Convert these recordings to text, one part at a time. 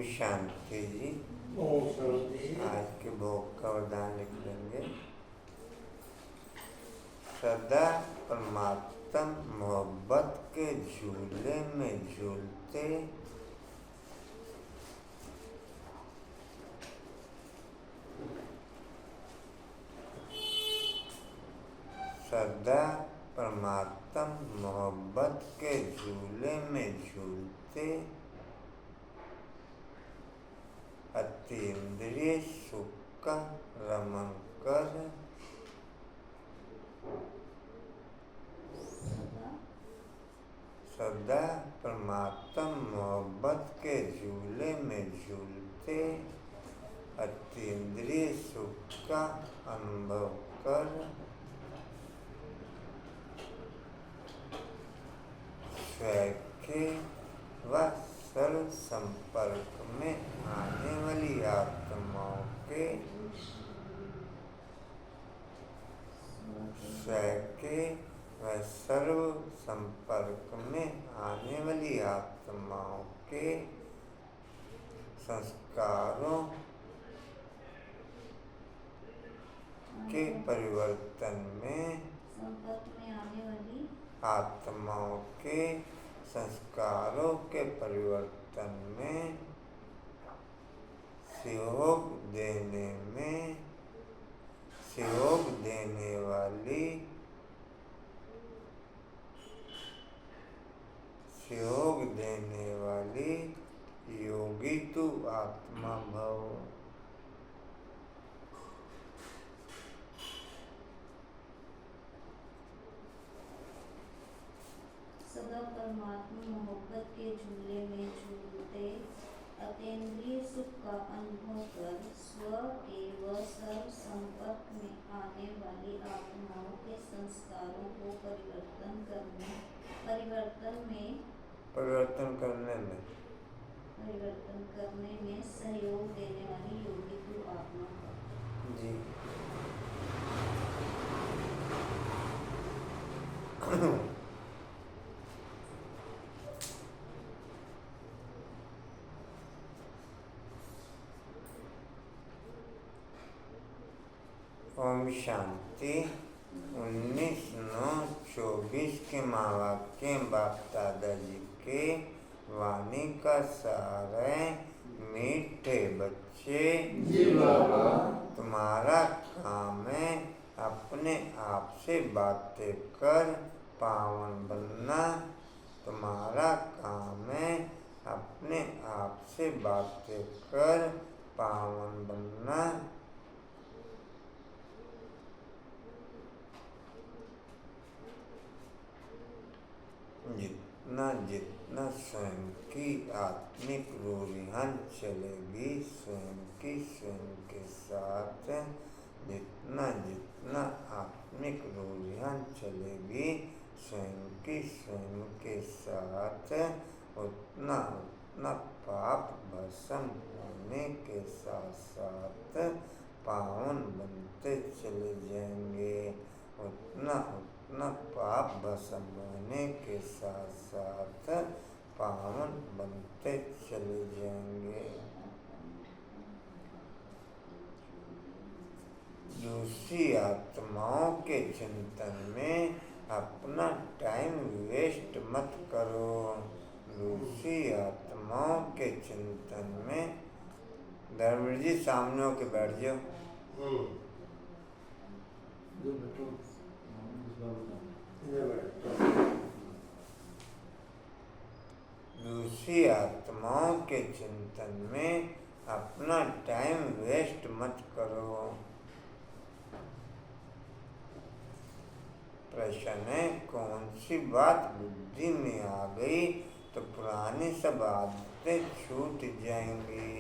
शांति जी। ओम शांति। आज के भोग का वरदान लिख लेंगे। सदा परमात्मा मोहब्बत के झूले में झूलते, सदा परमात्मा मोहब्बत के झूले में झूलते, अतीन्द्रिय सुख का रमण कर, सदा परमात्मा मोहब्बत के झूले में झूलते, अतीन्द्रिय सुख का अनुभव कर, स्वयं के व सर्व संपर्क में आने वाली आत्माओं के, स्वयं के व सर्व संपर्क में आने वाली आत्माओं के संस्कारों के परिवर्तन में, संपर्क में आने वाली आत्माओं के संस्कारों के परिवर्तन में सहयोग देने में, सहयोग देने वाली, सहयोग देने वाली योगी तू आत्मा भव। सदा परमात्मा मोहब्बत के झूले में झूलते, अतीन्द्रिय सुख का अनुभव कर, स्व एवं सर्व संपर्क में आने वाली आत्माओं के संस्कारों को परिवर्तन करने में सहयोग देने वाली योगी तू आत्मा जी। ओम शांति। 19/9/24 के महावाक्य बाप दादाजी के वाणी का सार है। मीठे बच्चे, जी बाबा, तुम्हारा काम है अपने आप से बातें कर पावन बनना। तुम्हारा काम है अपने आप से बातें कर पावन बनना। जितना जितना स्वयं की आत्मिक रूहान चलेगी स्वयं की स्वयं के साथ, जितना जितना आत्मिक रूहान चलेगी स्वयं की स्वयं के साथ, उतना उतना पाप भस्म होने के साथ साथ पावन बनते चले जाएंगे। उतना उतना पाप भस्म होने के साथ साथ पावन बनते चले जाएंगे। दूसरी आत्माओं के चिंतन में अपना टाइम वेस्ट मत करो। दूसरी आत्माओं के चिंतन में, धर्मवीर जी सामने होके बैठ जाओ। दूसरी आत्माओं के चिंतन में अपना टाइम वेस्ट मत करो। प्रश्न है, कौन सी बात बुद्धि में आ गई तो पुरानी सब आदतें छूट जाएंगी।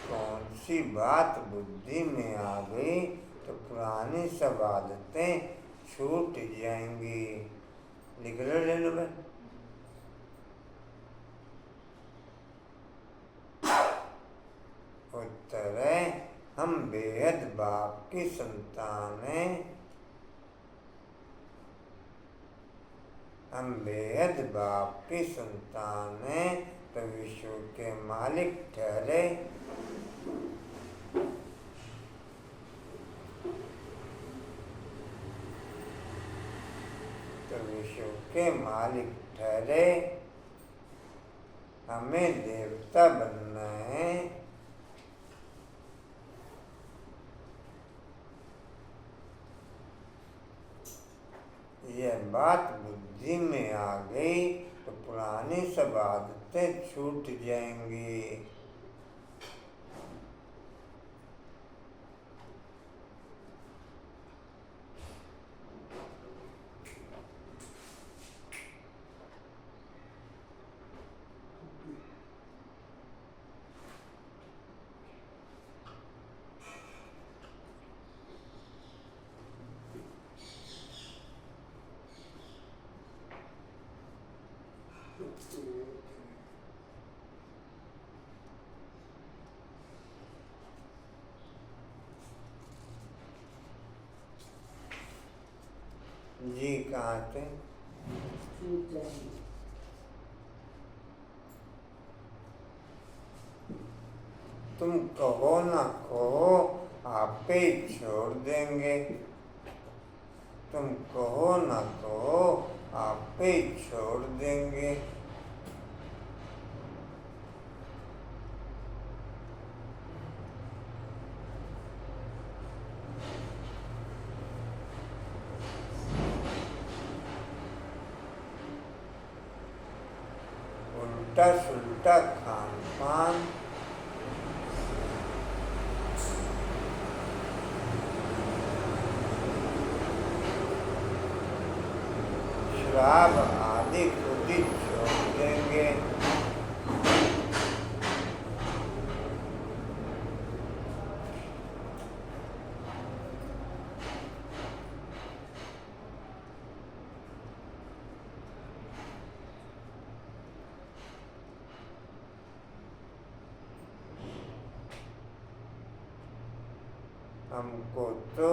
कौन सी बात बुद्धि में आ गई तो पुरानी सब आदतें छूट जाएंगी। लिख लो, ले लो भाई। उत्तर है, हम बेहद बाप की संतान हैं। हम बेहद बाप की संतान हैं तो विश्व के मालिक ठहरे। तो विश्व के मालिक ठहरे, हमें देवता बनना है। यह बात बुद्धि में आ गई तो पुरानी सब आदतें छूट जाएंगी। जी कहाँ थे? तुम कहो ना कहो आपे ही छोड़ देंगे। तुम कहो ना कहो आपे ही छोड़ देंगे। उल्टा सुल्टा खान पान, शराब आदि खुद ही छोड़ देंगे। हमको तो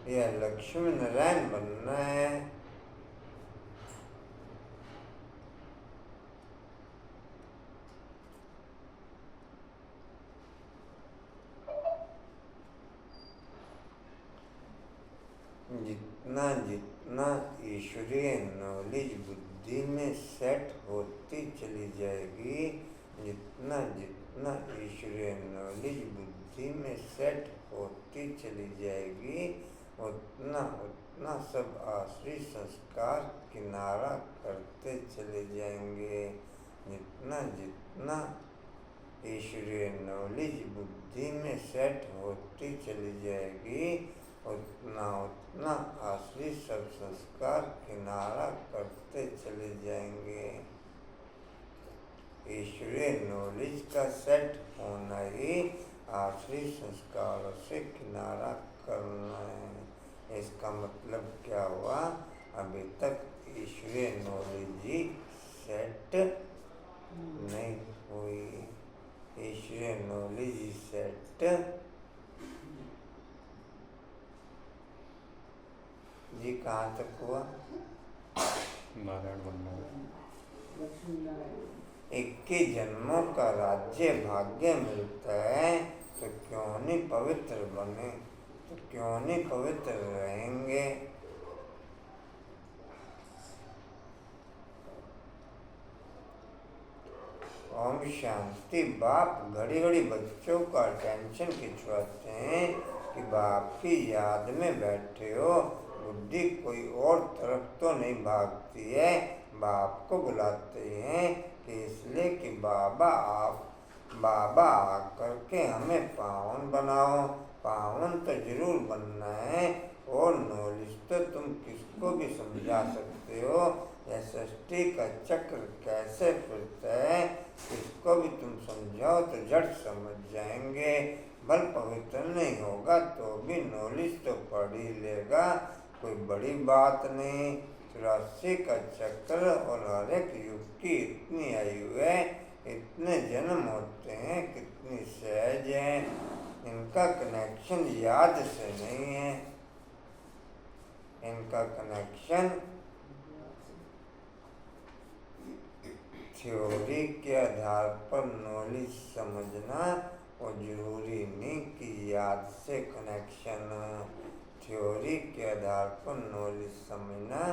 यह लक्ष्मी नारायण बनना है। जितना जितना ईश्वरीय नॉलेज बुद्धि में सेट होती चली जाएगी, जितना जितना ईश्वरीय नॉलेज बुद्धि में सेट होती चली जाएगी, उतना उतना सब आश्रित संस्कार किनारा करते चले जाएंगे। जितना जितना ईश्वरीय नॉलेज बुद्धि में सेट होती चली जाएगी, उतना उतना आश्रित सब संस्कार किनारा करते चले जाएंगे। ईश्वरीय नॉलेज का सेट होना ही आश्रित संस्कारों से किनारा करना है। इसका मतलब क्या हुआ? अभी तक ईश्वरीय नॉलेज ही सेट नहीं हुई। ईश्वरीय नॉलेज ही सेट जी कहाँ तक हुआ? नारायण बनना। 21 जन्मों का राज्य भाग्य मिलता है तो क्यों नहीं पवित्र बने, तो क्यों नहीं पवित्र रहेंगे। ओम शांति। बाप घड़ी घड़ी बच्चों का टेंशन खिंचवाते हैं कि बाप की याद में बैठे हो, बुद्धि कोई और तरफ तो नहीं भागती है। बाप को बुलाते हैं कि इसलिए कि बाबा आकर के हमें पावन बनाओ। पावन तो जरूर बनना है, और नॉलेज तो तुम किसको भी समझा सकते हो। यह सृष्टि का चक्र कैसे फिरता है, किसको भी तुम समझाओ तो झट समझ जाएंगे। बल पवित्र नहीं होगा तो भी नॉलेज तो पढ़ ही लेगा, कोई बड़ी बात नहीं। 84 का चक्र और हर एक युग की इतनी आयु है, इतने जन्म होते हैं, कितनी सहज है। इनका कनेक्शन याद से नहीं है, इनका कनेक्शन थ्योरी के आधार पर नॉलेज समझना और जरूरी नहीं कि याद से कनेक्शन हो। थ्योरी के आधार पर नॉलेज समझना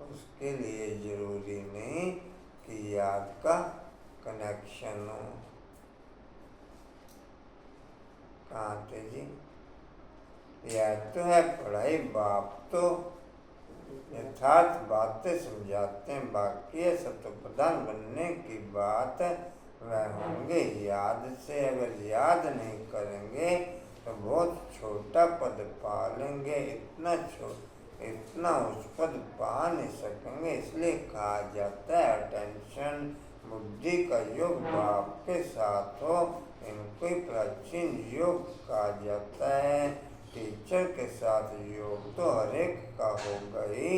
उसके लिए जरूरी नहीं कि याद का कनेक्शन हो। कहाँ थे जी? यह तो है पढ़ाई, बाप तो यथार्थ बातें समझाते हैं, बाकी है सत्य प्रधान बनने की बात वह होंगे याद से। अगर याद नहीं करेंगे तो बहुत छोटा पद पा लेंगे, इतना उस पद पा नहीं सकेंगे। इसलिए कहा जाता है अटेंशन बुद्धि का योग बाप के साथ हो, इनको ही प्राचीन योग कहा जाता है। टीचर के साथ योग तो हर एक का होगा ही,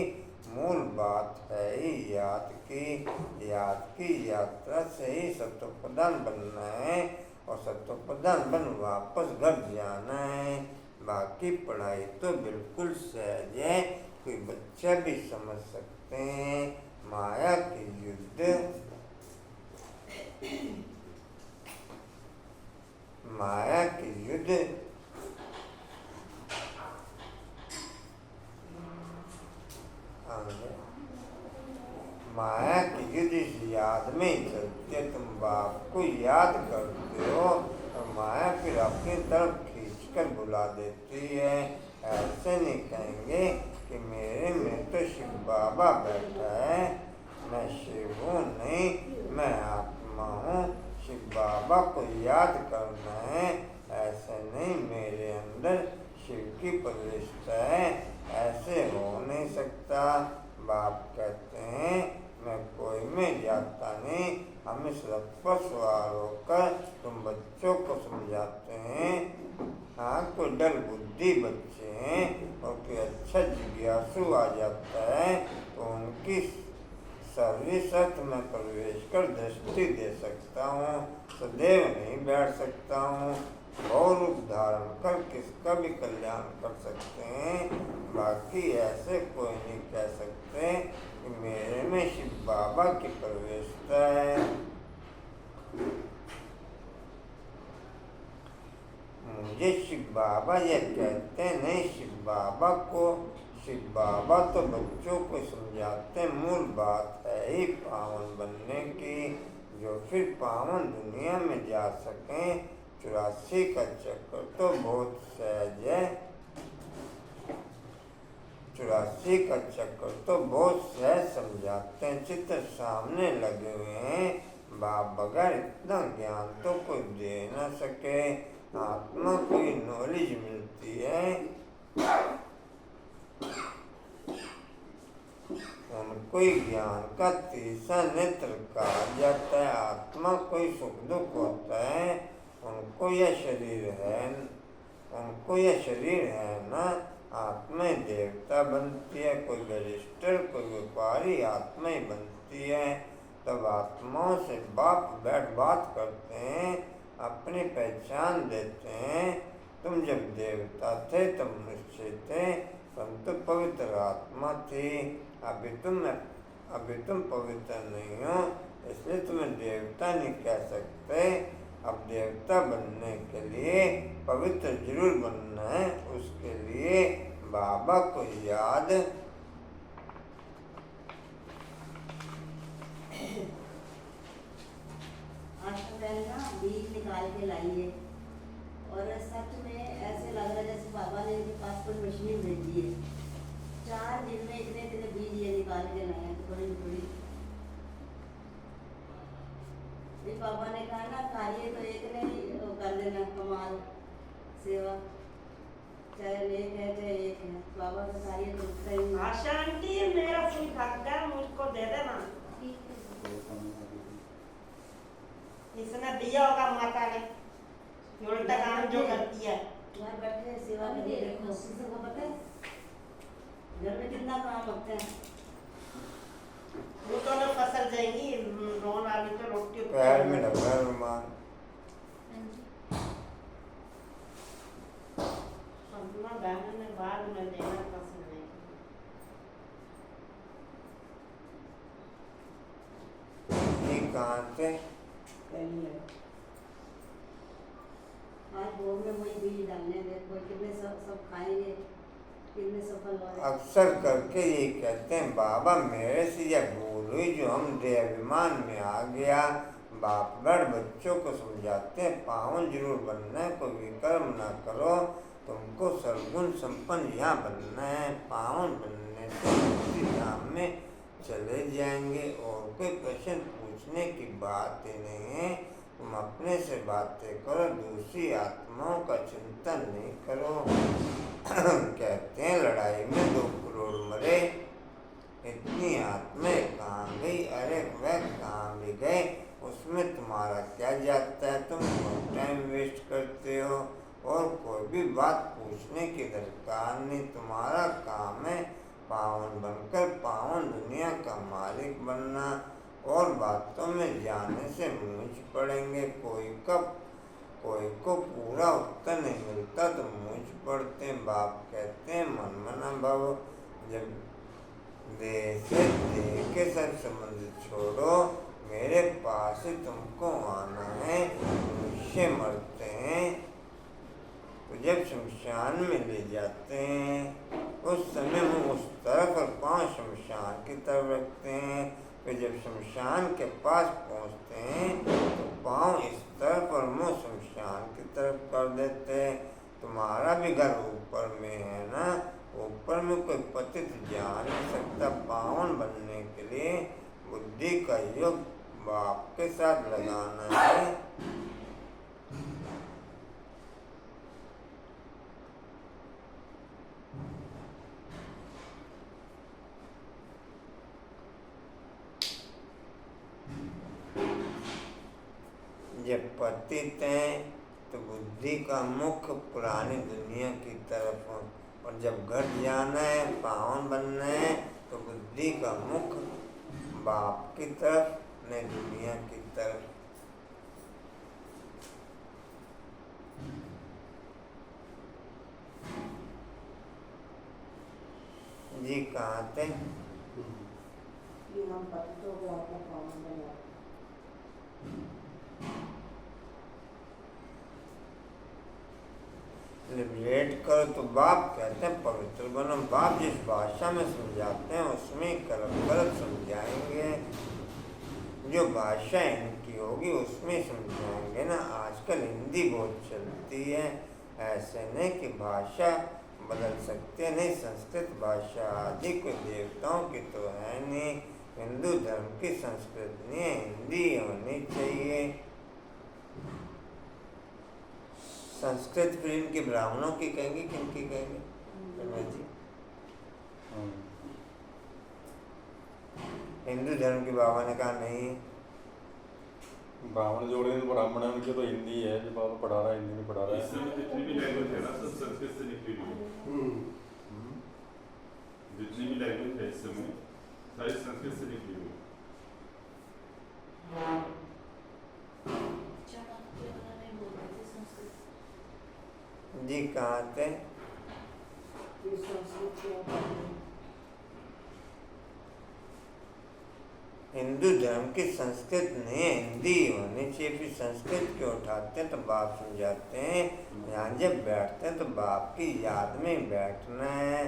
मूल बात है ही याद की यात्रा से ही सत्व प्रधान बनना है और सत्व प्रधान बन वापस घर जाना है। बाकी पढ़ाई तो बिल्कुल सहज है, कोई बच्चा भी समझ सकते हैं। माया की युद्ध इस याद में चलते। तुम बाप को याद करते हो और माया फिर अपनी तरफ खींचकर बुला देती है। ऐसे नहीं कहेंगे कि मेरे में तो शिव बाबा बैठा है, मैं शिव हूँ, नहीं मैं आत्मा हूँ, शिव बाबा को याद करना है। ऐसे नहीं, मेरे अंदर शिव की प्रतिष्ठा है, ऐसे हो नहीं सकता। बाप कहते हैं मैं कोई में जाता नहीं, हम इस रथ पर सवार होकर तुम बच्चों को समझाते हैं। हाँ, कोई डर बुद्धि बच्चे हैं और कोई अच्छा जिज्ञासु आ जाता है तो उनकी सर्विस अर्थ में प्रवेश कर दृष्टि दे सकता हूँ, सदैव नहीं बैठ सकता हूँ। और रूप धारण कर किसका भी कल्याण कर सकते हैं। बाकी ऐसे कोई नहीं कह सकते कि मेरे में शिव बाबा की प्रवेशता है। मुझे शिव बाबा यह कहते नहीं, शिव बाबा तो बच्चों को समझाते हैं। मूल बात है ही पावन बनने की, जो फिर पावन दुनिया में जा सकें। 84 का चक्र तो बहुत सहज है, 84 का चक्र तो बहुत सहज समझाते हैं। चित्र सामने लगे हुए हैं, बाप बगैर इतना ज्ञान तो कोई दे न सके। आत्मा को नॉलेज मिलती है, उनको ज्ञान का तीसरा नेत्र कहा जाता है। आत्मा कोई सुख दुख होता है, उनको यह शरीर है ना, आत्मा देवता बनती है। कोई बैरिस्टर, कोई व्यापारी, आत्मा ही बनती है। तब आत्माओं से बाप बैठ बात करते हैं, अपनी पहचान देते हैं। तुम जब देवता थे तब मनुष्य थे, परंतु पवित्र आत्मा थी। अभी तुम पवित्र नहीं हो, इसलिए तुम्हें देवता नहीं कह सकते। अब देवता बनने के लिए पवित्र जरूर बनना है, उसके लिए बाबा को याद बीज निकाल के लाइए। और सच में ऐसे लग रहा है जैसे बाबा ने इनके पास कोई मशीन भेजी है। 4 दिन में इतने इतने बीज ये निकाल के लाए हैं, थोड़ी थोड़ी। बाबा ने कहा ना, कार्य तो एक ने कर देना, कमाल सेवा, चाहे एक है चाहे एक है, बाबा का कार्य तो सही। आशा आंटी मेरा फूल खा गया, मुझको दे देना। इसने दिया होगा माता ने, उल्टा काम जो करती है। घर बैठे सेवा के लिए देखो, सबको पता है घर में कितना काम होता है। वो तो ना फसल जाएंगी, रोन आली तो रोटी पैर में लगा रुमाल। अपना बहन ने बाद में देना पसंद नहीं। ठीक कहाँ थे? पहली है आज भोग में वही बीज डालने हैं, देखो कितने सब खाएंगे, कितने सफल हो रहे हैं। अक्सर करके ये कहते हैं बाबा मेरे से यह भूल हुई जो हम देहाभिमान में आ गया। बाप बड़ बच्चों को समझाते हैं पावन जरूर बनना है, कोई विकर्म ना करो, तुमको सर्वगुण संपन्न यहाँ बनना है। पावन बनने से मुक्ति धाम में चले जाएंगे और कोई प्रश्न पूछने की बात ही नहीं है। तुम अपने से बातें करो, दूसरी आत्माओं का चिंतन नहीं करो। कहते हैं लड़ाई में 2 करोड़ मरे, इतनी आत्माएं कहाँ गई? अरे वह कहाँ भी गए, उसमें तुम्हारा क्या जाता है? तुम टाइम वेस्ट करते हो और कोई भी बात पूछने की दरकार नहीं। तुम्हारा काम है पावन बनकर पावन दुनिया का मालिक बनना और बातों में जाने से मूंझ पड़ेंगे। कोई को पूरा उत्तर नहीं मिलता तो मूंझ पड़ते। बाप कहते हैं मन मना भव, जब देह से देह के सब संबंध छोड़ो, मेरे पास ही तुमको आना है। मनुष्य मरते हैं तो जब शमशान में ले जाते हैं उस समय वो उस तरफ और पाँव शमशान की तरफ रखते हैं। फिर जब शमशान के पास पहुँचते हैं तो पाँव इस तरफ और मुँह शमशान की तरफ कर देते हैं। तुम्हारा भी घर ऊपर में है ना, ऊपर में कोई पतित जा नहीं सकता। पावन बनने के लिए बुद्धि का योग बाप के साथ लगाना है। जब पतित हैं तो बुद्धि का मुख पुरानी दुनिया की तरफ हो, और जब घर जाना है पावन बनना है तो बुद्धि का मुख बाप की तरफ, नहीं दुनिया की तरफ। जी कहाँ थे? कि हम पतितों को आपको पावन बना। लिबरेट करो तो बाप कहते हैं पवित्र बनो। बाप जिस भाषा में समझाते हैं उसमें गलत समझाएंगे। जो भाषा इनकी होगी उसमें समझाएंगे ना। आजकल हिंदी बहुत चलती है, ऐसे नहीं कि भाषा बदल सकते नहीं। संस्कृत भाषा आदि कोई देवताओं की तो है नहीं, हिंदू धर्म की संस्कृत नहीं है, हिंदी होनी चाहिए। संस्कृत फिर इनके ब्राह्मणों की कहेंगे, किनकी कहेंगे? जी हिंदू धर्म के बाबा ने कहा नहीं, ब्राह्मण जोड़ दें तो ब्राह्मण है, उनके तो हिंदी है, जो बाबा पढ़ा रहा है हिंदी में पढ़ा रहा इस समय जितनी भी लैंग्वेज है ना सब संस्कृत से निकली हुई है। जितनी भी लैंग्वेज है इस समय सारी संस्कृत से निकली हुई है। जी कहाँ थे? कि संस्कृत के ऊपर हिंदू धर्म की संस्कृत नहीं है, हिंदी होनी चाहिए। फिर संस्कृत क्यों उठाते हैं तो बाप समझाते हैं यहाँ जब बैठते हैं तो बाप की याद में बैठना है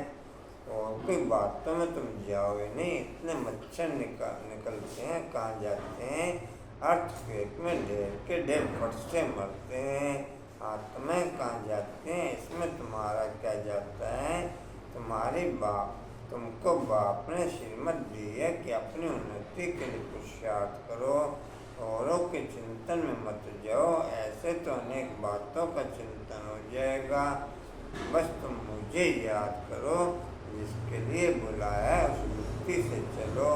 और कोई बातों में तुम जाओगे नहीं। इतने मच्छर निकलते हैं, कहाँ जाते हैं? अर्थक्वेक में ढेर के ढेर फट से मरते हैं। आत्माएं कहाँ जाते हैं? इसमें तुम्हारा क्या जाता है? तुम्हारी बाप तुमको बाप ने श्रीमत दी है कि अपनी उन्नति के लिए पुरुषार्थ करो, औरों के चिंतन में मत जाओ। ऐसे तो अनेक बातों का चिंतन हो जाएगा। बस तुम मुझे याद करो, जिसके लिए बुलाया है उस वृत्ति से चलो।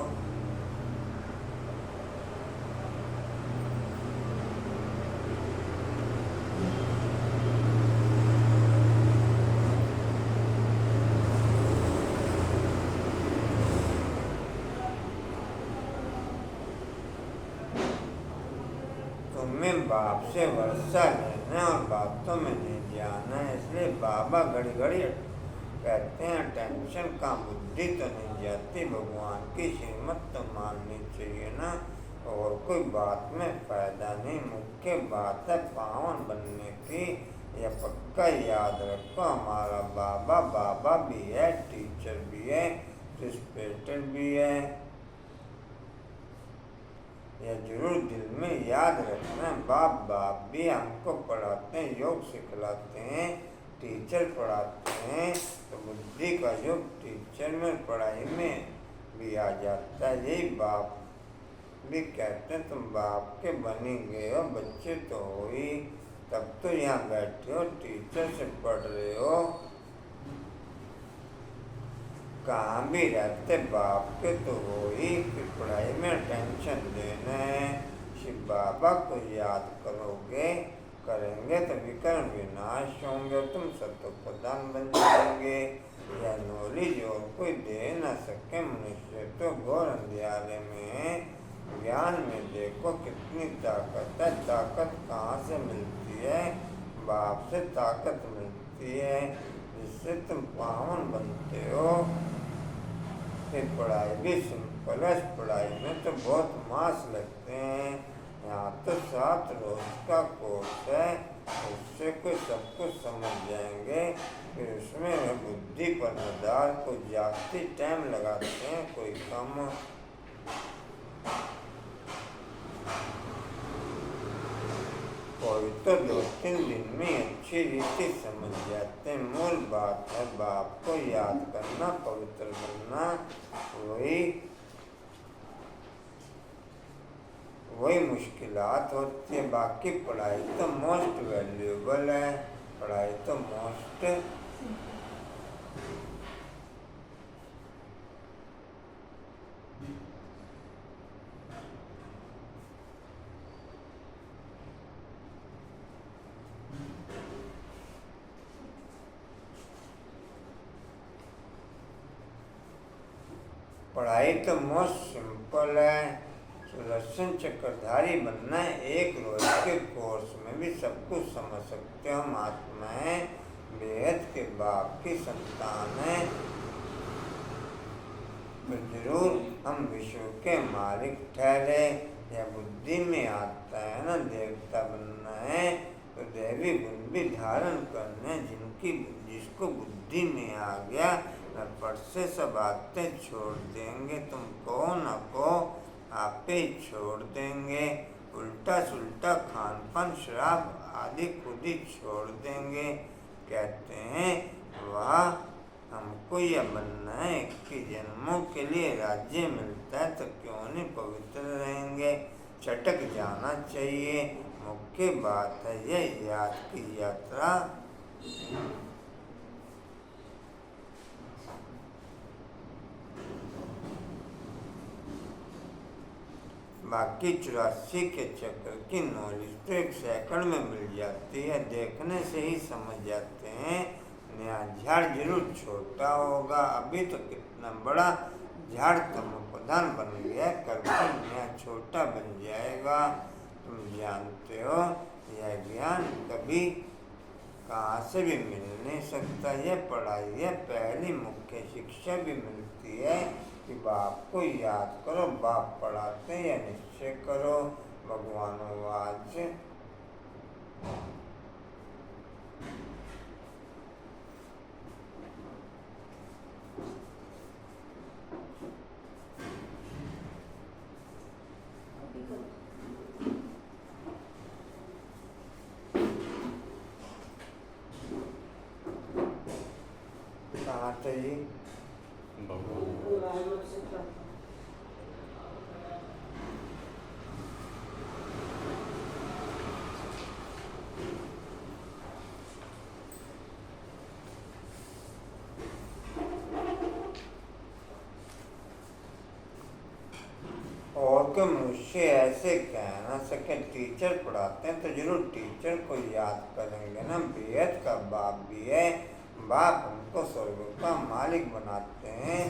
तुम्हें बाप से वर्षा लेना और बातों में नहीं जाना है। इसलिए बाबा घड़ी घड़ी कहते हैं टेंशन का बुद्धि तो नहीं जाती, भगवान की श्रीमत तो माननी चाहिए ना। और कोई बात में फायदा नहीं। मुख्य बात है पावन बनने की। यह पक्का याद रखो, हमारा बाबा भी है, टीचर भी है, रिस्पेक्टेड भी है। यह जरूर दिल में याद रखना। बाप भी हमको पढ़ाते हैं, योग सिखलाते हैं, टीचर पढ़ाते हैं, तो बुद्धि का योग टीचर में पढ़ाई में भी आ जाता है। यही बाप भी कहते हैं, तुम बाप के बनी गए हो, बच्चे तो हो ही, तब तो यहाँ बैठे हो, टीचर से पढ़ रहे हो। कहाँ भी रहते बाप के तो हो ही, कि पढ़ाई में टेंशन लेना है। शिव बाबा को याद करेंगे तो विकर्ण विनाश होंगे, तुम सत्य प्रधान बन जाएंगे। यह नॉलेज और कोई दे न सके मनुष्य तो घोर अंधियारे में। ज्ञान में देखो कितनी ताकत है। ताकत कहाँ से मिलती है? बाप से ताकत मिलती है, जिससे तुम पावन बनते हो। फिर पढ़ाई भी सिंपल है। पढ़ाई में तो बहुत मास लगते हैं। यहाँ तो 7 रोज का कोर्स है, उससे कोई सब कुछ समझ जाएंगे। फिर उसमें बुद्धि पर मदार को जाती टाइम लगाते हैं, कोई कम। कोई तो 2-3 दिन में अच्छी रीति समझ जाते हैं। मूल बात है बाप को याद करना, पवित्र बनना, वही मुश्किलात होती है। बाकी पढ़ाई तो मोस्ट वैल्यूएबल है, पढ़ाई तो मोस्ट पढ़ाई तो मोस्ट सिंपल है। सुदर्शन चक्रधारी बनना है। 1 रोज के कोर्स में भी सब कुछ समझ सकते हो। हम आत्माएं बेहद के बाप की संतान है, तो जरूर हम विश्व के मालिक ठहरे। या बुद्धि में आता है ना, देवता बनना है तो दैवी गुण भी धारण करने। जिसको बुद्धि में आ गया न पट से सब बातें छोड़ देंगे। तुम कहो न कहो, आपे ही छोड़ देंगे। उल्टा सुल्टा खान पान शराब आदि खुद ही छोड़ देंगे। कहते हैं वह हमको यह बनना है कि जन्मों के लिए राज्य मिलता है, तो क्यों नहीं पवित्र रहेंगे। चटक जाना चाहिए। मुख्य बात है यह याद की यात्रा। बाकी 84 के चक्र की नॉलेज तो 1 सेकंड में मिल जाती है। देखने से ही समझ जाते हैं। नया झाड़ जरूर छोटा होगा। अभी तो कितना बड़ा झाड़ तुम प्रधान बन गया, कल नया छोटा बन जाएगा। तुम जानते हो यह ज्ञान कभी कहाँ से भी मिल नहीं सकता। यह पढ़ाई है, पहली मुख्य शिक्षा भी मिलती है कि बाप को याद करो। बाप पढ़ाते हैं या निश्चय करो। भगवानवाच कहाँ थे जी? और के मुझसे ऐसे कह ना सके। टीचर पढ़ाते हैं तो जरूर टीचर को याद करेंगे ना। बेहद का बाप भी है। बाप हमको स्वर्ग का मालिक बनाते हैं,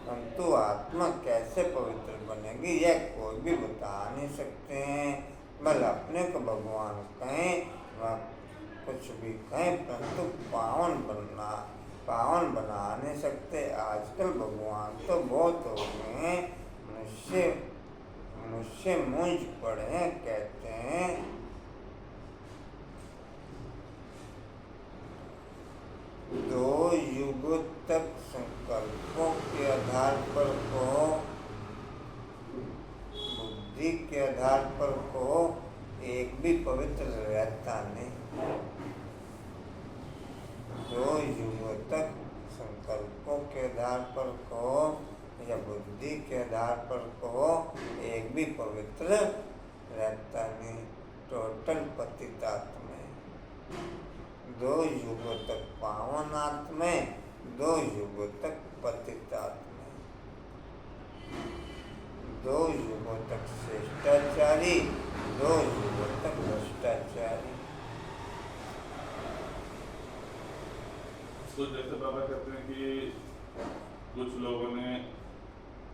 परंतु आत्मा कैसे पवित्र बनेगी यह कोई भी बता नहीं सकते हैं। बल अपने को भगवान कहें व कुछ भी कहें, परंतु पावन बना नहीं सकते। आजकल भगवान तो बहुत हो गए हैं, मुझसे मूंझ पड़े कहते हैं दो युगों तक संकल्पों के आधार पर कहो, बुद्धि के आधार पर कहो, एक भी पवित्र रहता नहीं। दो युगों तक संकल्पों के आधार पर कहो या बुद्धि के आधार पर कहो, एक भी पवित्र रहता नहीं। टोटल पतितात्मा। दो युगों तक पावन आत्मा, दो युगों तक पतितात्मा, दो युगों तक श्रेष्ठाचारी, दो युगों तक भ्रष्टाचारी। तो जैसे बाबा कहते हैं कि कुछ लोगों ने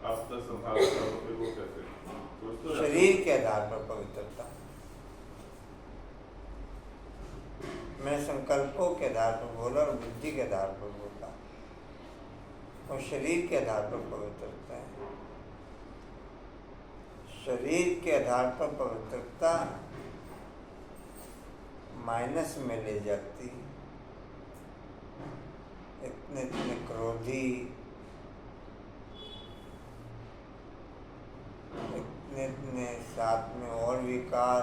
आपका संभाल कर वो कैसे शरीर के आधार पर पवित्रता, मैं संकल्पों के आधार पर बोला और बुद्धि के आधार पर बोला, और शरीर के आधार पर पवित्रता है। शरीर के आधार पर पवित्रता माइनस में ले जाती है। इतने इतने क्रोधी, इतने इतने साथ में और विकार,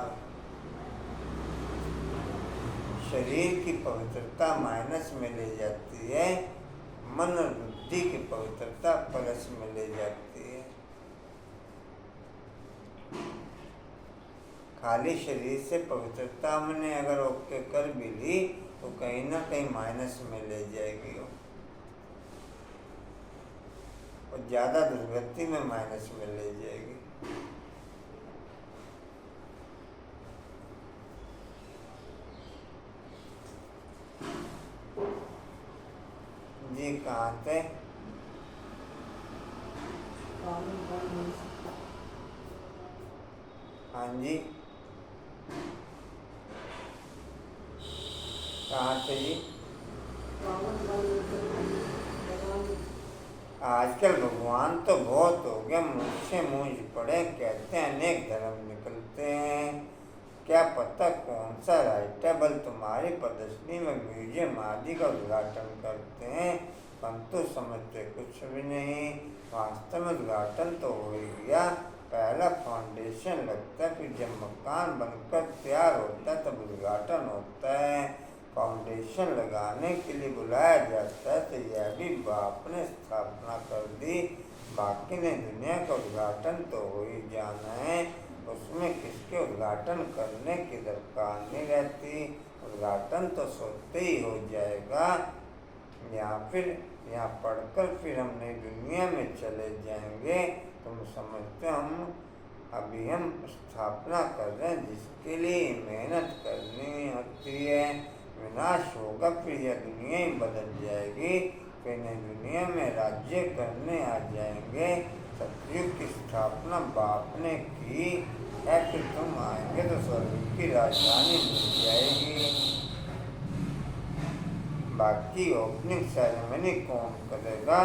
शरीर की पवित्रता माइनस में ले जाती है, मन और बुद्धि की पवित्रता प्लस में ले जाती है। खाली शरीर से पवित्रता हमने अगर ओके कर भी ली तो कहीं ना कहीं माइनस में ले जाएगी वो, और ज्यादा दुर्गति में माइनस में ले जाएगी। जी कहाँ थे? हाँ जी कहाँ थे जी? आजकल भगवान तो बहुत हो गया, मुझसे मूंझ पड़े कहते हैं, अनेक धर्म निकलते हैं, क्या पता कौन सा राइट है। बल तुम्हारी प्रदर्शनी में म्यूजियम आदि का उद्घाटन करते हैं, परंतु समझते कुछ भी नहीं। वास्तव में उद्घाटन तो हो ही गया, पहला फाउंडेशन लगता है, फिर जब मकान बनकर तैयार होता है तब उद्घाटन होता है। फाउंडेशन लगाने के लिए बुलाया जाता है तो यह भी बाप ने स्थापना कर दी, बाकी ने दुनिया का उद्घाटन तो हो ही जाना है, उसमें किसके उद्घाटन करने की दरकार नहीं रहती। उद्घाटन तो सोते ही हो जाएगा। यहाँ पढ़कर फिर हम नई दुनिया में चले जाएंगे। तुम समझते हम स्थापना कर रहे हैं, जिसके लिए मेहनत करनी होती है। विनाश होगा, फिर यह दुनिया ही बदल जाएगी, फिर नई दुनिया में राज्य करने आ जाएंगे। सतयुग की स्थापना बाप ने की है, फिर तुम आएंगे तो स्वर्ग की राजधानी मिल जाएगी। बाकी ओपनिंग सेरेमनी कौन करेगा?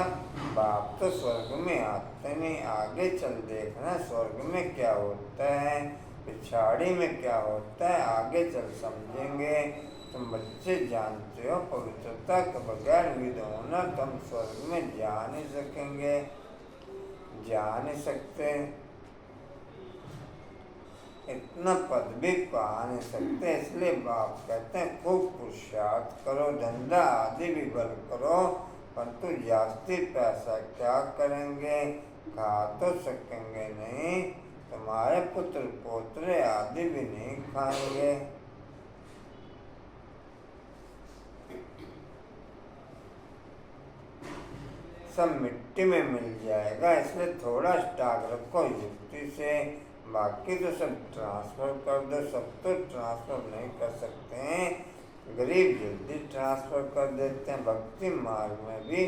बाप तो स्वर्ग में आते नहीं, आगे चल देखना स्वर्ग में क्या होता है, पिछाड़ी में क्या होता है, आगे चल समझेंगे। तुम बच्चे जानते हो पवित्रता के बगैर विद होना तुम स्वर्ग में जा नहीं सकेंगे, जा नहीं सकते, इतना पद भी पा नहीं सकते। इसलिए बाप कहते हैं खूब पुरुषार्थ करो, धंधा आदि भी बल करो, परंतु जास्ती पैसा क्या करेंगे, खा तो सकेंगे नहीं, तुम्हारे पुत्र पोतरे आदि भी नहीं खाएंगे। सब मिट्टी में मिल जाएगा, इसलिए थोड़ा स्टॉक रखो युक्ति से, बाकी तो सब ट्रांसफर कर दो। सब तो ट्रांसफर नहीं कर सकते हैं, गरीब जल्दी ट्रांसफर कर देते हैं, भक्ति मार्ग में भी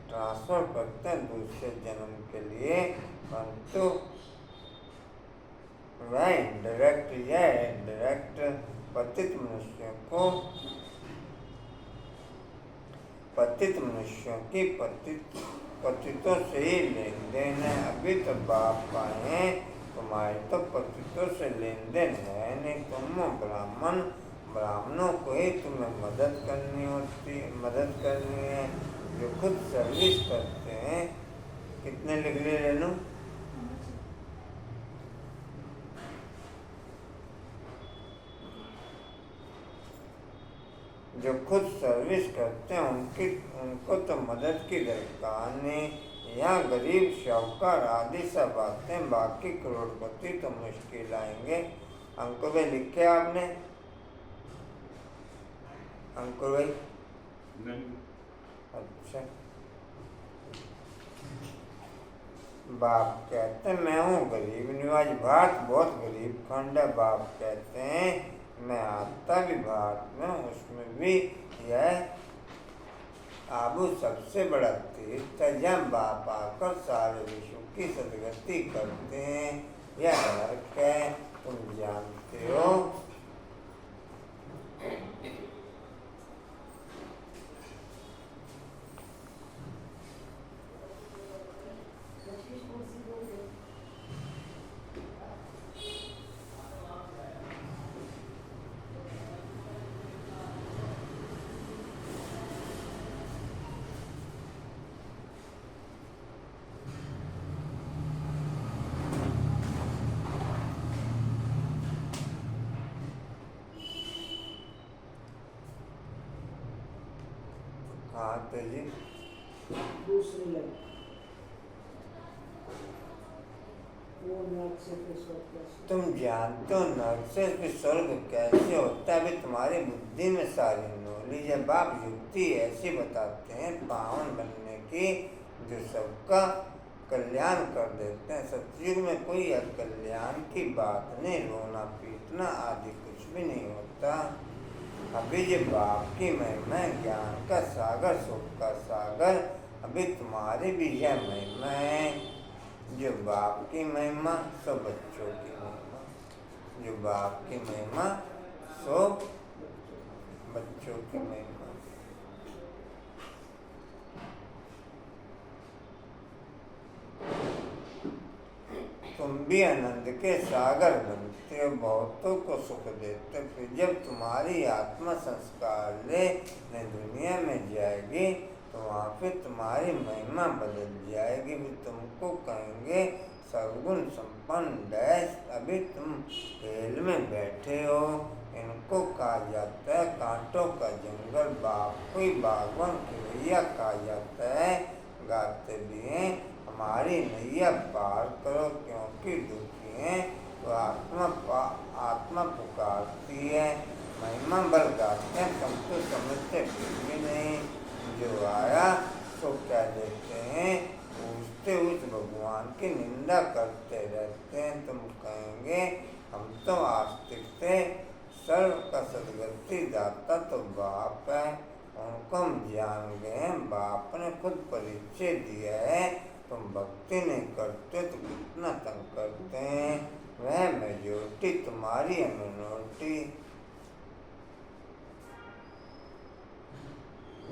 ट्रांसफर करते हैं दूसरे जन्म के लिए, परंतु वह इंडायरेक्ट या इंडायरेक्ट पतित मनुष्यों की पतितों से ही लेन देन है। अभी तो बाप आए, तुम्हारे तो पतितों से लेन देन है नहीं। तुम ब्राह्मण, ब्राह्मणों को ही तुम्हें मदद करनी है, जो खुद सर्विस करते हैं। कितने लिख लिए रेनू? जो खुद सर्विस करते हैं उनको तो मदद की दरकार नहीं। यहाँ गरीब शाहूकार आदि सब आते हैं, बाकी करोड़पति तो मुश्किल आएंगे। अंकुर भाई लिखे आपने? अंकुर भाई? नहीं। अच्छा। बाप कहते हैं मैं हूँ गरीब निवाज। भारत बहुत गरीब खंड है। बाप कहते हैं मैं आता भी भारत में, उसमें भी यह आबू सबसे बड़ा तीर्थ है, जहाँ बाप आकर सारे विश्व की सदगति करते हैं। यह नरक है, तुम जानते हो। हाँ तो जी दूसरी लाइन वो नरक से फिर स्वर्ग कैसे? तुम जानते हो नरक से फिर स्वर्ग कैसे होता है? अभी तुम्हारी बुद्धि में सारी नॉलेज है। बाप युक्ति ऐसी बताते हैं पावन बनने की, जो सबका कल्याण कर देते हैं। सतयुग में कोई कल्याण की बात नहीं, रोना पीटना आदि कुछ भी नहीं होता। अभी जो बाप की महिमा, ज्ञान का सागर, सुख का सागर, अभी तुम्हारी भी यह महिमा है। जो बाप की महिमा सो बच्चों की महिमा, जो बाप की महिमा सो बच्चों की महिमा। तुम भी आनंद के सागर बनते हो, बहुतों को सुख देते हो। फिर जब तुम्हारी आत्मा संस्कार लेने दुनिया में जाएगी तो वहाँ पे तुम्हारी महिमा बदल जाएगी। भी तुमको कहेंगे सर्वगुण संपन्न डैश। अभी तुम खेल में बैठे हो। इनको कहा जाता है कांटों का जंगल। बाप कोई बागवान खिलैया कहा जाता है। गाते भी हैं हमारी नैया पार करो, क्योंकि दुखी हैं तो आत्मा पुकारती है। महिमा बल गाते हैं, तुम तो समझते फिर भी नहीं। जो आया तो क्या देते हैं, पूछते उस भगवान की निंदा करते रहते हैं। तुम कहेंगे हम तो आस्तिक थे, सर्व का सदगति दाता तो बाप है, उनको हम जान गए हैं। बाप ने खुद परिचय दिया है। तुम भक्ति नहीं करते तो कितना तंग करते हैं। वह मेजोरिटी तुम्हारी है मिनोरिटी।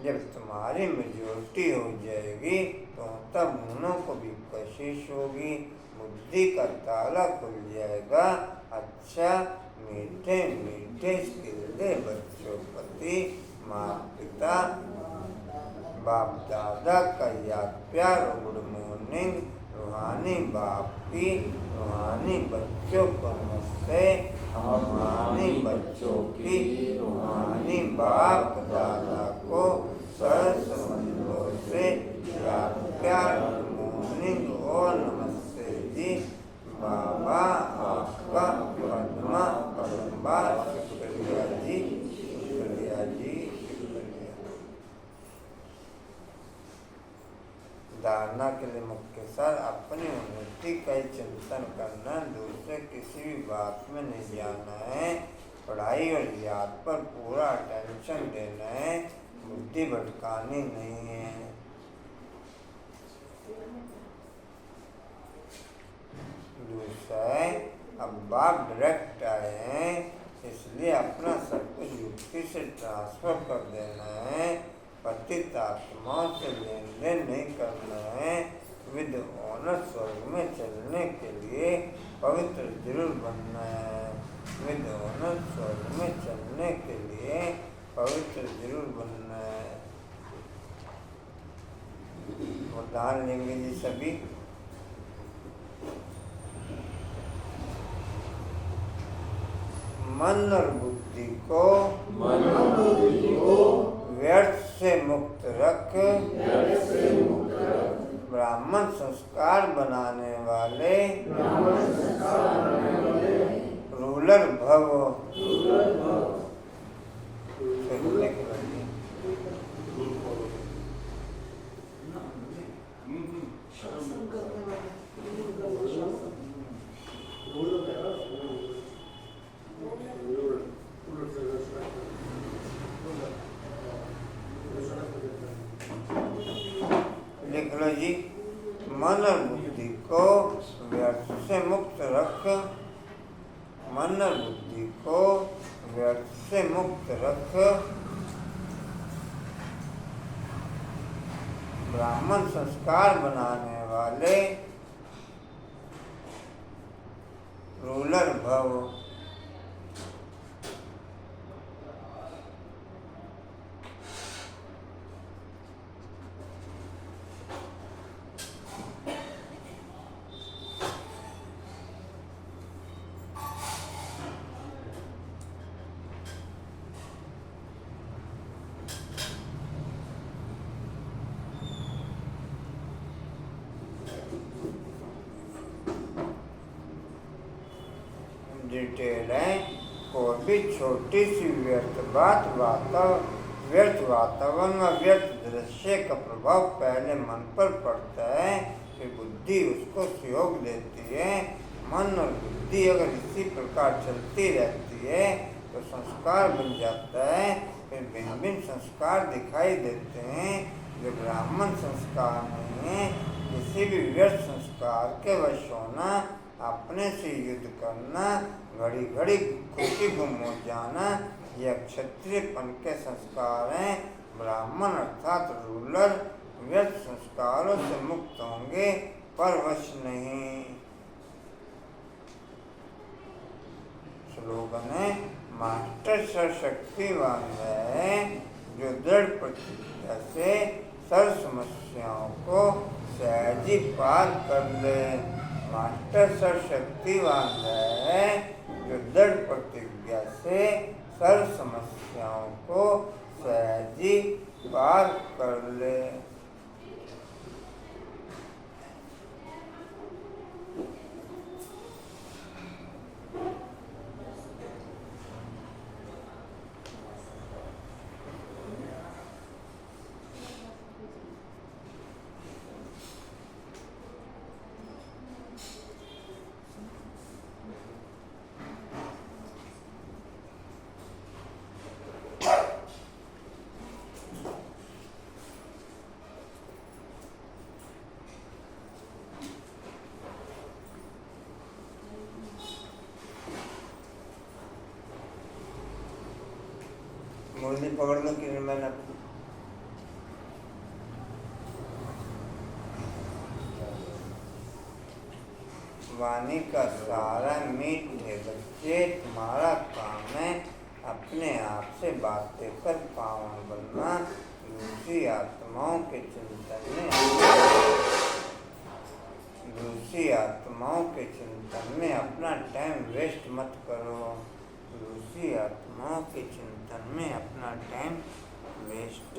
जब तुम्हारी मेजोरिटी हो जाएगी तो तब उन्हों को भी कशिश होगी, बुद्धि का ताला खुल जाएगा। अच्छा मीठे मीठे खिलते बच्चों प्रति माता पिता बाप दादा का याद प्यार, गुड मॉर्निंग। रूहानी बाप की, रूहानी बच्चों को नमस्ते। रूहानी बच्चों की, रूहानी बाप दादा को सरसमंदों से याद प्यार, गुड मॉर्निंग और नमस्ते जी। बाबा आपका पद्मा परम्बा शुक्रिया जी, शुक्रिया जी, शुक्रिया। धारणा के लिए मुख्य सार अपनी उन्नति का ही चिंतन करना, दूसरे किसी भी बात में नहीं जाना है। पढ़ाई और याद पर पूरा अटेंशन देना है, बुद्धि भटकानी नहीं है। दूसरा है अब बाप डायरेक्ट आए हैं, इसलिए अपना सब कुछ युक्ति से ट्रांसफर कर देना है। पतित आत्माओं से लेन देन नहीं करना है। विद्वान स्वर्ग में चलने के लिए पवित्र जरूर बनना है। विद्वान स्वर्ग में चलने के लिए पवित्र जरूर बनना है। उदाहरण लेंगे जी सभी। मन और बुद्धि को व्यर्थ से मुक्त रख ब्राह्मण संस्कार बनाने वाले रूलर भव। शासन करने वाले रूल शासन रूल लिख लो जी। मन और बुद्धि को व्यर्थ से मुक्त रख, मन और बुद्धि को व्यर्थ से मुक्त रख ब्राह्मण संस्कार बनाने वाले रूलर भव। डिटेल है। कोई भी छोटी सी व्यर्थ वातावरण व व्यर्थ दृश्य का प्रभाव पहले मन पर पड़ता है, फिर बुद्धि उसको सहयोग देती है। मन और बुद्धि अगर इसी प्रकार चलती रहती है तो संस्कार बन जाता है। फिर भिन्न भिन्न संस्कार दिखाई देते हैं जो ब्राह्मण संस्कार नहीं है। किसी भी व्यर्थ संस्कार के वश होना, अपने से युद्ध करना, घड़ी घड़ी खुशी गुम हो जाना, यह क्षत्रियपन के संस्कार हैं। ब्राह्मण अर्थात रूलर व्यर्थ संस्कारों से मुक्त होंगे पर वश नहीं। स्लोगन है। मास्टर सर्वशक्तिवान है जो दृढ़ प्रतिज्ञा से सर्व समस्याओं को सहज ही पार कर ले। मास्टर सर्वशक्तिवान है जो दृढ़ प्रतिज्ञा से सर्व समस्याओं को सहज ही पार कर ले। मुरली पकड़ लो कि मैंने वाणी का सारा मीठे बच्चे, तुम्हारा काम है अपने आप से बातें कर पावन बनना। दूसरी आत्माओं के चिंतन में अपना टाइम वेस्ट मत करो। दूसरी आत्माओं के चिंतन में अपना टाइम वेस्ट।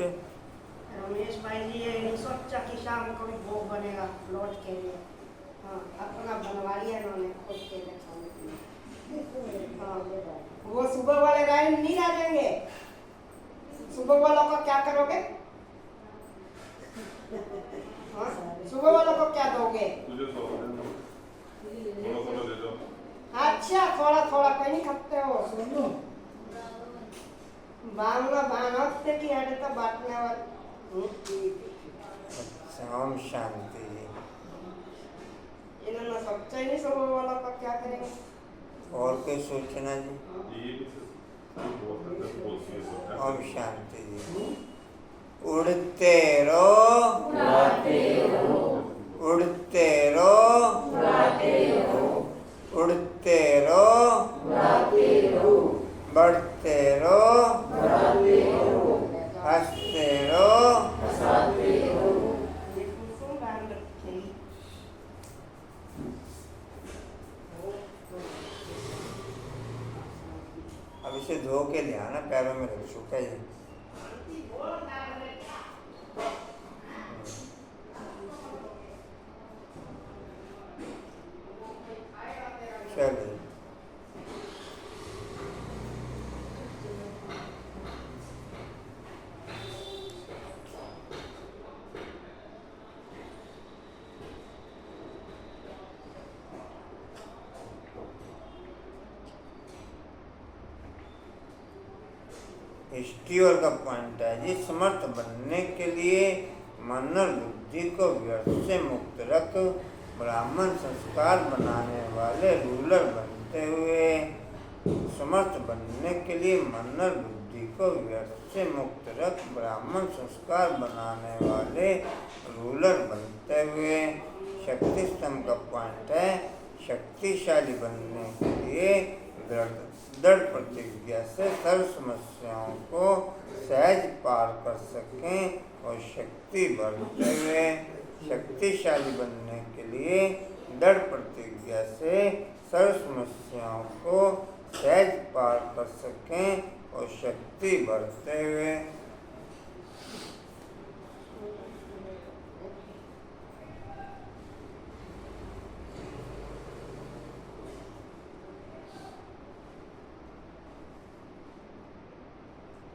रमेश भाई जी ये नहीं सोचा कि शाम को भी भोग बनेगा लौट के लिए। हाँ अपना बनवा लिया इन्होंने खुद के लिए। हाँ वो सुबह वाले राइन नहीं आ जाएंगे। सुबह वालों को क्या करोगे? हाँ सुबह वालों को क्या दोगे? तुझे थोड़ा दे दो। अच्छा थोड़ा थोड़ा कोई नहीं खाते हो। सुनो बांगला बानोते की हटे तो बांटने वाले। ओम शांति। इन्होंने सोचा ही नहीं सुबह वालों को क्या करेंगे। और कोई सोचना जी? ये भी बहुत सीरियस होता है। ओम शांति जी। उड़ते रहो, उड़ते रहो, उड़ते रहो, बढ़ते रहो, हंसते रहो, अब इसे धो के ले आना, पैरों में रख सूखा ही। चलो हिस्ट्रियोर का पॉइंट है जी, समर्थ बनने के लिए मन और बुद्धि को व्यर्थ से मुक्त रख ब्राह्मण संस्कार बनाने वाले रूलर बनते हुए, समर्थ बनने के लिए मन और बुद्धि को व्यर्थ से मुक्त रख ब्राह्मण संस्कार बनाने वाले रूलर बनते हुए। शक्ति स्तंभ का पॉइंट है, शक्तिशाली बनने के लिए दृढ़ प्रतिज्ञा से सर्व समस्याओं को सहज पार कर सकें और शक्ति बढ़ते हुए। शक्तिशाली बनने के लिए दृढ़ प्रतिज्ञा से सर्व समस्याओं को सहज पार कर सकें और शक्ति बढ़ते हुए।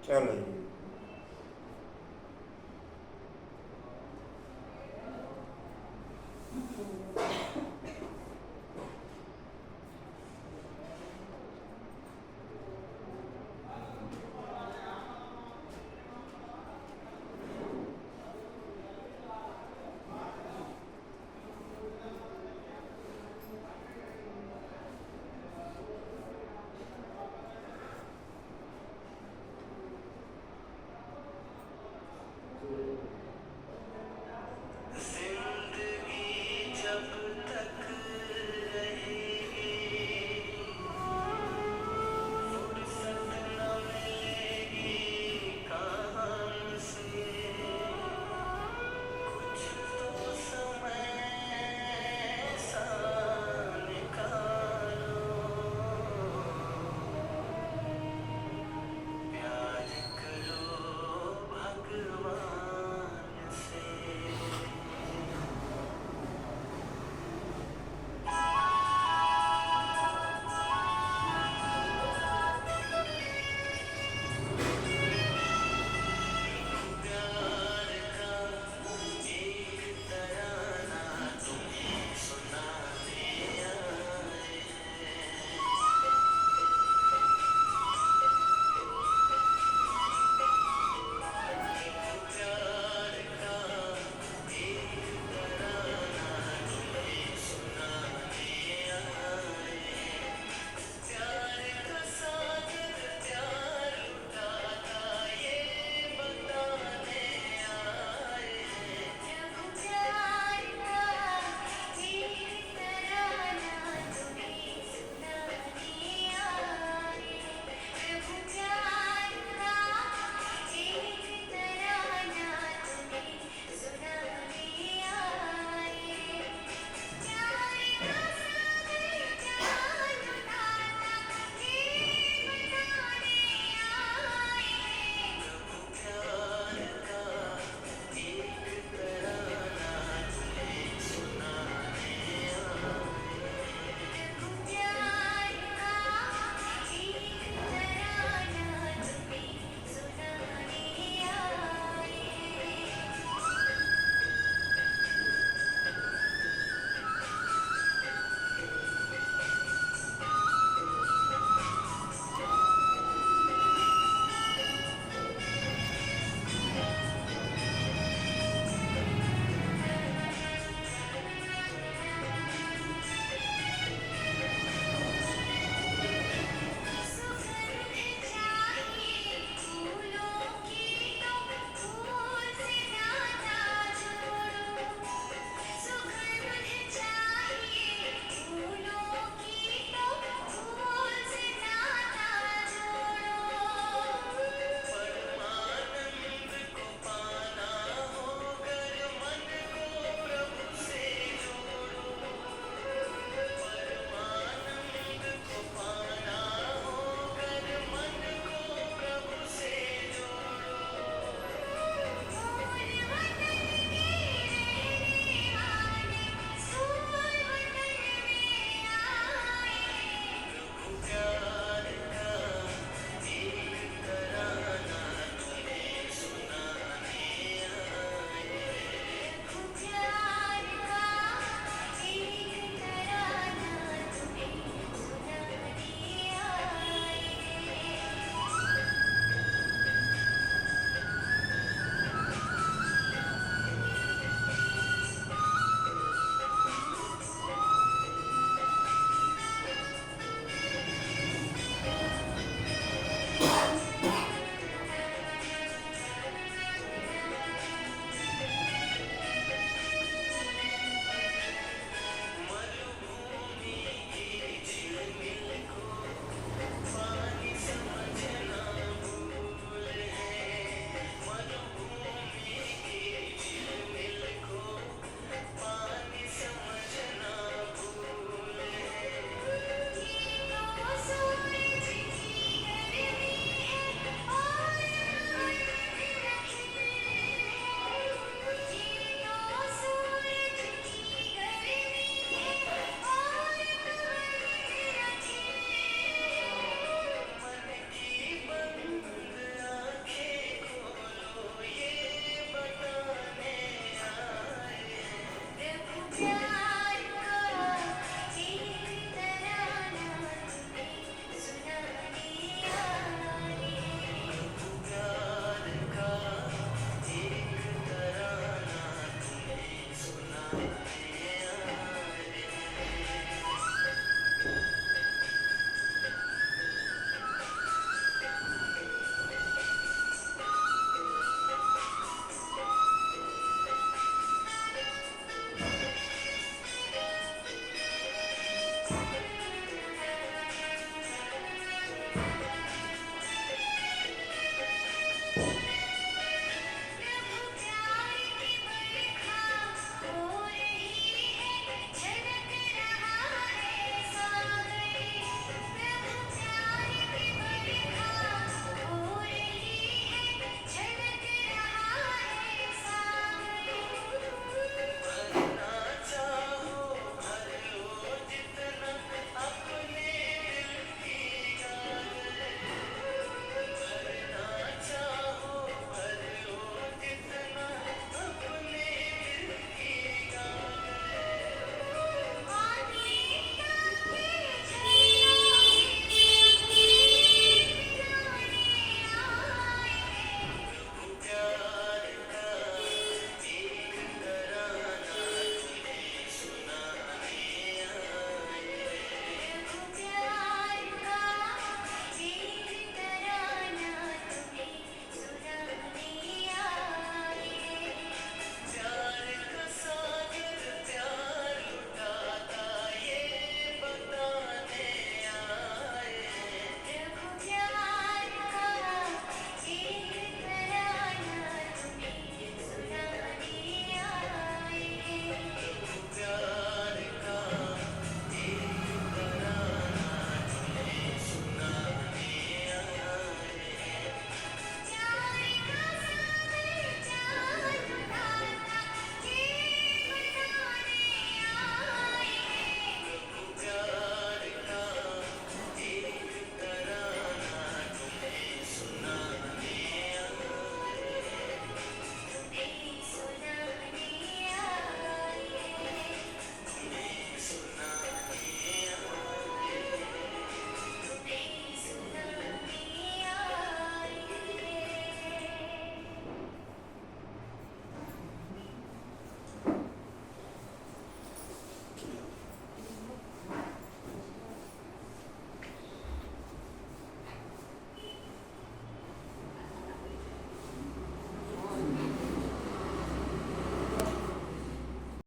चलो जी।